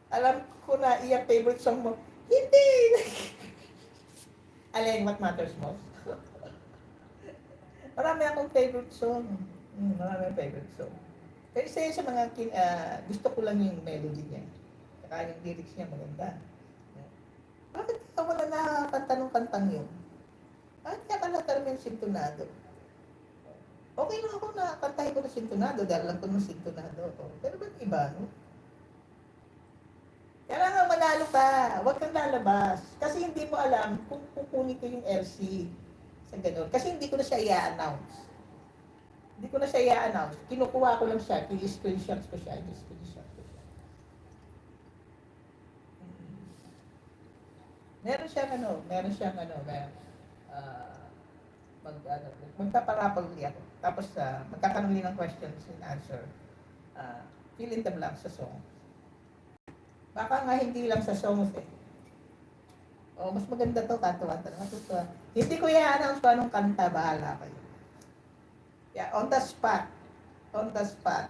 Alam ko na iyang favorite song mo. Hindi! Alin, what matters most? Marami akong favorite song. Marami akong favorite song. Pero isa yun sa mga gusto ko lang yung melody niya. Saka yung lyrics niya maganda. Bakit ka wala nakakanta ng kantang yun? Bakit ka kalatar mo yung sintonado? Okay lang ako na kantahin ko na sintonado dahil alam ko ng sintonado ako. Pero ba't iba, no? Kailangan manalo ka. Huwag kang lalabas. Kasi hindi mo alam kung kukunin ko yung LC sa ganun. Kasi hindi ko na siya i-announce. Hindi ko na siya i-announce. Kinukuha ko lang siya. I-screenshot ko siya. I-screenshot ko siya. Meron siyang magpaparapol ulit ako. Tapos magkatanong din ng questions and answer. Fill in the blank sa song. Baka nga hindi lang sa songs eh. O, mas maganda to, katuwa. Matutuwa. Hindi ko i-announce kung anong kanta, bahala kayo. Yeah, on the spot. On the spot.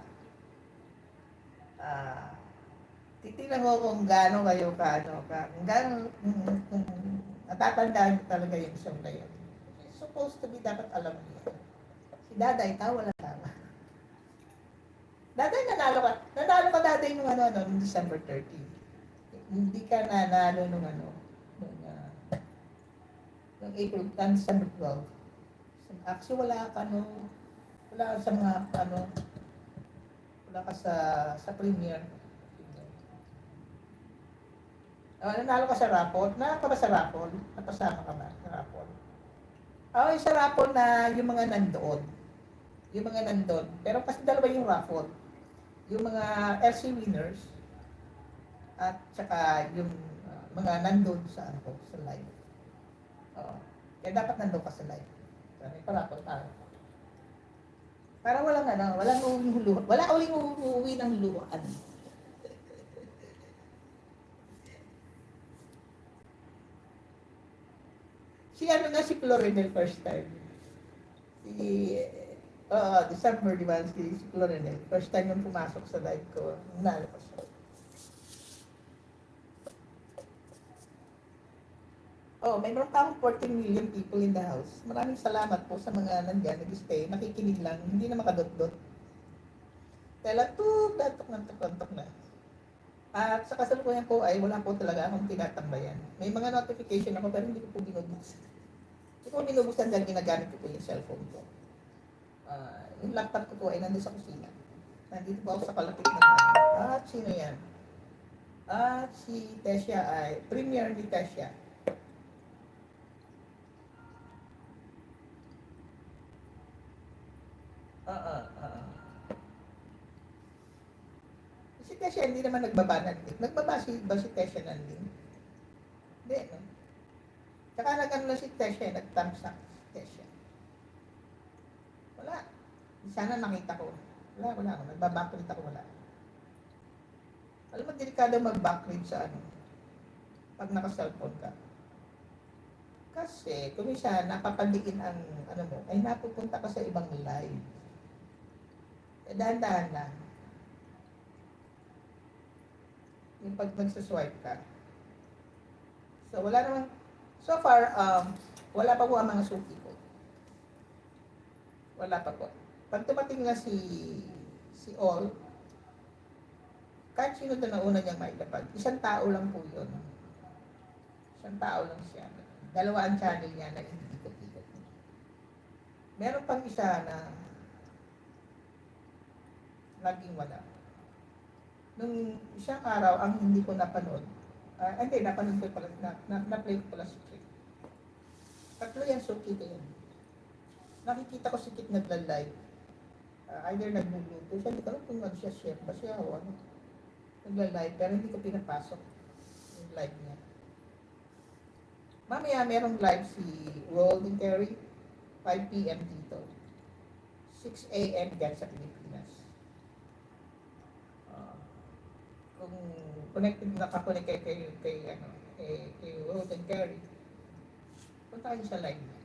Titignan mo kung gaano kayo kung gaano, natatandaan ko talaga yung song na yun. It's supposed to be dapat alam niyo. Si Daday, wala tama. Daday, nanalo ka Daday nung nung December 13. Hindi ka nanalo nung nung April, December 12. Actually, wala ka sa mga, wala ka sa premiere. Nanalo ka sa raffle? Nanalo ka ba sa raffle? Napasama ka ba sa raffle? Yung sa raffle na yung mga nandoon. Yung mga nandoon. Pero kasi dalawa yung raffle. Yung mga LC winners at saka yung mga nandoon sa sa live. Kaya dapat nandoon ka sa live. May pa-raffle tayo. Para wala uling uuwi ng luhaan. Si Florinel first time. December, di ba? Si Florinel. First time yung pumasok sa live ko. Nanalo ko siya. Mayroon pa akong 14 million people in the house. Maraming salamat po sa mga nandyan, nag-stay, nakikinig lang, hindi na makadot-dot. Datok na. At sa kasalukuyan po ay wala po talaga akong tinatambayan. May mga notification ako pero hindi ko po binubuksan. Hindi ko binubuksan dahil ginagamit ko po yung cellphone ko. Yung laptop ko po ay nandun sa kusina. Nandito po ako sa kalapit ng At sino yan? At si Tessia ay, premiere ni Tessia. Si Tessia hindi naman nagbaba ng link. Nagbaba ba si Tessia ng link? Hindi, no? Tsaka lang si Tessia, nag-thumbs up si Tessia. Wala. Sana nakita ko. Wala. Nagbabackread ako, wala. Alam mo, delikado mag-backread sa pag naka-cellphone ka. Kasi, kung isa, napapandiin ang, ay napupunta ka sa ibang live. Dahan-dahan lang. Yung pag nagsaswipe ka. So, wala naman, so far, wala pa po ang mga suki ko. Wala pa po. Pag tumating na si All, kahit sino doon na una niyang mailapag, isang tao lang po yun. Isang tao lang siya. 2 ang channel niya na hindi ikot-ikot. Meron pang isa na laging wala. Nung isang araw, ang hindi ko napanood, napanood ko pala, na-play ko pala si Kit. 3 yan, suki ko yun. Nakikita ko si Kit nagla-live. Either nagluluto siya, hindi ko alam kung siya chef ba siya o nagla-live, pero hindi ko pinapasok yung live niya. Mamaya merong live si Golden Carry, 5 p.m. dito. 6 a.m. dyan sa Pilipinas. Kung nakakonect kay Golden Carry, punta kayo sa live niya.